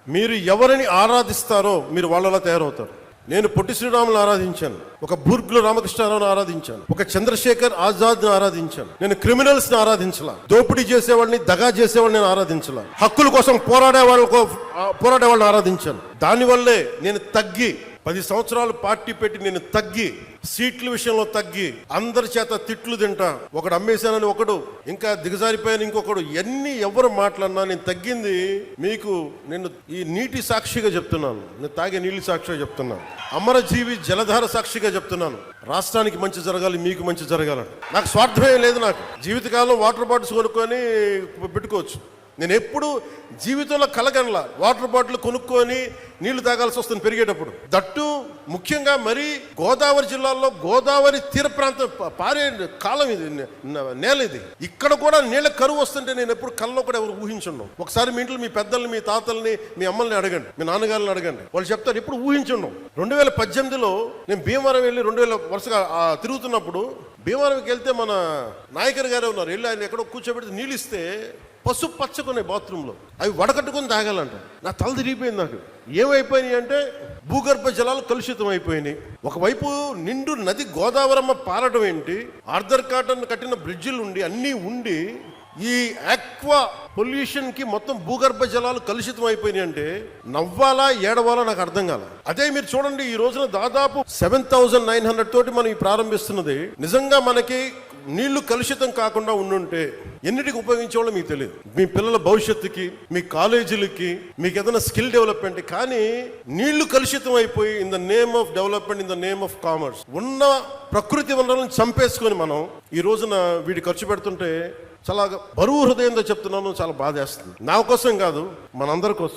మీరు ఎవరిని ఆరాధిస్తారో మీరు వాళ్ళలా తయారవుతారు. నేను పొట్టి శ్రీరాములను ఆరాధించాను, ఒక బూర్గుల రామకృష్ణారావును ఆరాధించాను, ఒక చంద్రశేఖర్ ఆజాద్ను ఆరాధించాను. నేను క్రిమినల్స్ ని ఆరాధించలా, దోపిడీ చేసేవాడిని, దగా చేసేవాడిని నేను ఆరాధించలా, హక్కుల కోసం పోరాడే వాళ్ళని ఆరాధించాను. దానివల్లే నేను తగ్గి 10 సంవత్సరాలు పార్టీ పెట్టి నేను తగ్గి, సీట్ల విషయంలో తగ్గి, అందరి చేత తిట్లు తింటా, ఒకడు అమ్మేశానని ఒకడు, ఇంకా దిగజారిపోయాను ఇంకొకడు, ఎవరు మాట్లాడినా నేను తగ్గింది. మీకు నేను ఈ నీటి సాక్షిగా చెప్తున్నాను, నేను తాగే నీళ్ళ సాక్షిగా చెప్తున్నాను, అమరజీవి జలధార సాక్షిగా చెప్తున్నాను. రాష్ట్రానికి మంచి జరగాలి, మీకు మంచి జరగాలని నాకు స్వార్థమే లేదు. నాకు జీవితకాలం వాటర్ బాటిల్స్ కొనుక్కొని పెట్టుకోవచ్చు. నేను ఎప్పుడు జీవితంలో కలగనలా వాటర్ బాటిల్ కొనుక్కొని నీళ్లు తాగాల్సి వస్తుంది పెరిగేటప్పుడు. దట్టు ముఖ్యంగా మరి గోదావరి జిల్లాలో గోదావరి తీర ప్రాంతం పారే కాలం ఇది, నేల ఇది. ఇక్కడ కూడా నీళ్ళ కరువు వస్తుంటే నేను ఎప్పుడు కల్లో కూడా ఎవరు ఊహించుండం. ఒకసారి మీ ఇంట్లో మీ పెద్దల్ని, మీ తాతల్ని, మీ అమ్మల్ని అడగండి, మీ నాన్నగారిని అడగండి, వాళ్ళు చెప్తారు ఎప్పుడు ఊహించుండం. 2018లో నేను భీమవరం వెళ్ళి 2000 వరుసగా తిరుగుతున్నప్పుడు, భీమవరంకి వెళ్తే మన నాయకర్ గారే ఉన్నారు, వెళ్ళి ఆయన ఎక్కడో కూర్చోబెడితే నీళ్ళు ఇస్తే పసుపు పచ్చకున్నాయి బాత్రూంలో, అవి వడకట్టుకొని తాగాలంట. నా తల తిరిగిపోయింది. నాకు ఏమైపోయినాయి అంటే భూగర్భ జలాలు కలుషితం అయిపోయినాయి. ఒకవైపు నిండు నది గోదావరమ్మ పారడం ఏంటి, ఆర్థర్ కాటన్ కట్టిన బ్రిడ్జిలు ఉండి అన్నీ ఉండి ఈ ఆక్వా పొల్యూషన్ కి మొత్తం భూగర్భ జలాలు కలుషితం అయిపోయినాయి అంటే నవ్వాలా ఏడవాలా నాకు అర్థం కాల. అదే మీరు చూడండి, ఈ రోజున దాదాపు 7,900 తోటి మనం ప్రారంభిస్తున్నది. నిజంగా మనకి నీళ్లు కలుషితం కాకుండా ఉండుంటే ఎన్నిటికి ఉపయోగించేవాళ్ళో మీకు తెలియదు. మీ పిల్లల భవిష్యత్తుకి, మీ కాలేజీలకి, మీకు ఏదైనా స్కిల్ డెవలప్మెంట్. కానీ నీళ్లు కలుషితం అయిపోయి in the name of development, in the name of commerce ఉన్న ప్రకృతి వనరులను చంపేసుకొని మనం ఈ రోజున వీటి ఖర్చు పెడుతుంటే చాలా బరువు హృదయంతో చెప్తున్నాను, చాలా బాధేస్తుంది. నా కోసం కాదు, మనందరి కోసం.